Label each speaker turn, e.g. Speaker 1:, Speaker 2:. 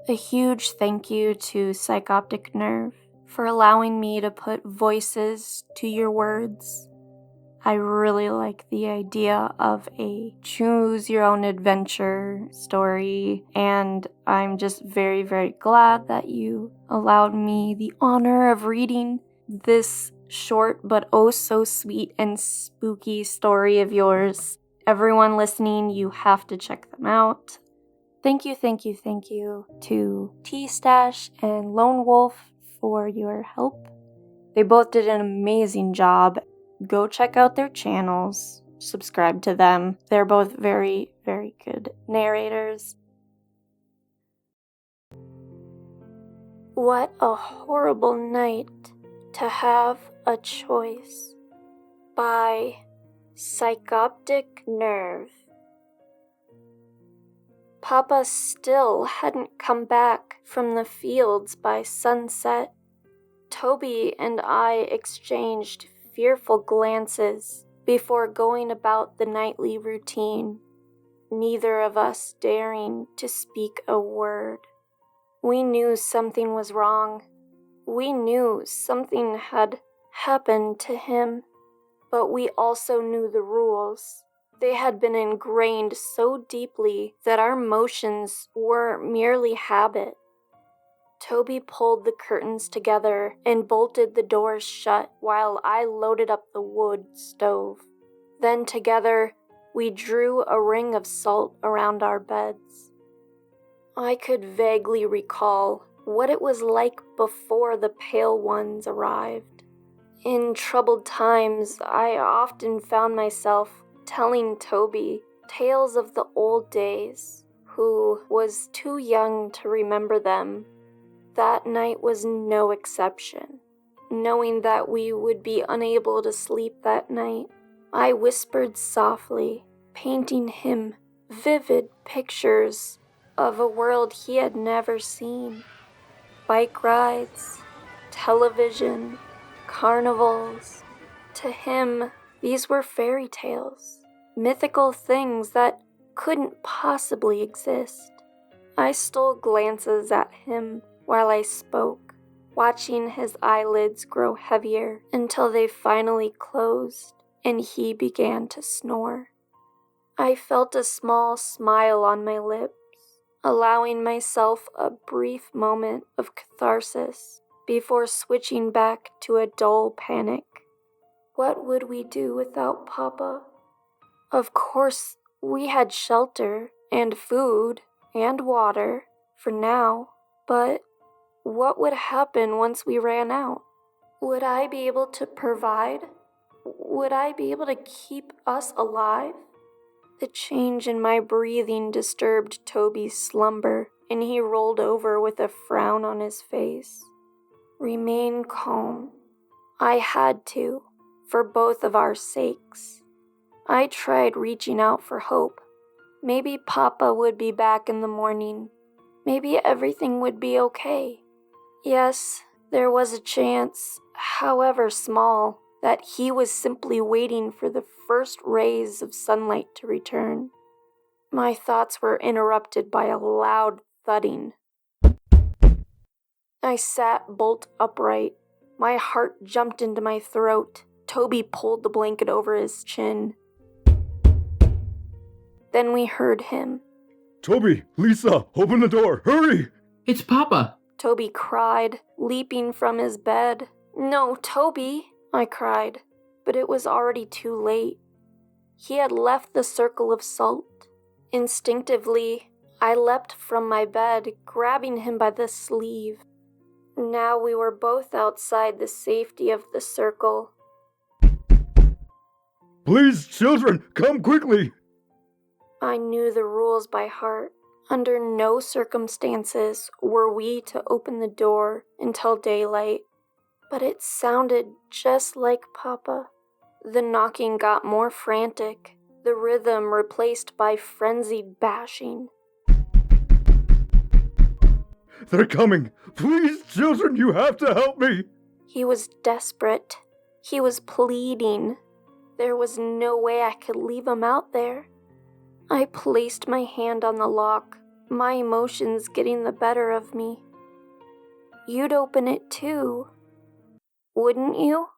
Speaker 1: A huge thank you to Psyopticnerve for allowing me to put voices to your words. I really like the idea of a choose-your-own-adventure story, and I'm just very, very glad that you allowed me the honor of reading this short but oh so sweet and spooky story of yours. Everyone listening, you have to check them out. Thank you to TeeStache and Lone Wolf for your help. They both did an amazing job. Go check out their channels, subscribe to them. They're both very, very good narrators. What a horrible night to have a choice, by Psyopticnerve. Papa still hadn't come back from the fields by sunset. Toby and I exchanged fearful glances before going about the nightly routine, neither of us daring to speak a word. We knew something was wrong. We knew something had happened to him, but we also knew the rules. They had been ingrained so deeply that our motions were merely habit. Toby pulled the curtains together and bolted the doors shut while I loaded up the wood stove. Then together, we drew a ring of salt around our beds. I could vaguely recall what it was like before the pale ones arrived. In troubled times, I often found myself telling Toby tales of the old days, who was too young to remember them. That night was no exception. Knowing that we would be unable to sleep that night, I whispered softly, painting him vivid pictures of a world he had never seen. Bike rides, television, carnivals. To him, these were fairy tales, mythical things that couldn't possibly exist. I stole glances at him while I spoke, watching his eyelids grow heavier until they finally closed and he began to snore. I felt a small smile on my lips, allowing myself a brief moment of catharsis before switching back to a dull panic. What would we do without Papa? Of course, we had shelter and food and water for now, but what would happen once we ran out? Would I be able to provide? Would I be able to keep us alive? The change in my breathing disturbed Toby's slumber, and he rolled over with a frown on his face. Remain calm. I had to, for both of our sakes. I tried reaching out for hope. Maybe Papa would be back in the morning. Maybe everything would be okay. Yes, there was a chance, however small, that he was simply waiting for the first rays of sunlight to return. My thoughts were interrupted by a loud thudding. I sat bolt upright. My heart jumped into my throat. Toby pulled the blanket over his chin. Then we heard him.
Speaker 2: Toby, Lisa, open the door, hurry!
Speaker 3: It's Papa!
Speaker 1: Toby cried, leaping from his bed. No, Toby, I cried, but it was already too late. He had left the circle of salt. Instinctively, I leapt from my bed, grabbing him by the sleeve. Now we were both outside the safety of the circle.
Speaker 2: Please, children, come quickly!
Speaker 1: I knew the rules by heart. Under no circumstances were we to open the door until daylight. But it sounded just like Papa. The knocking got more frantic, the rhythm replaced by frenzied bashing.
Speaker 2: They're coming! Please, children, you have to help me!
Speaker 1: He was desperate. He was pleading. There was no way I could leave him out there. I placed my hand on the lock, my emotions getting the better of me. You'd open it too, wouldn't you?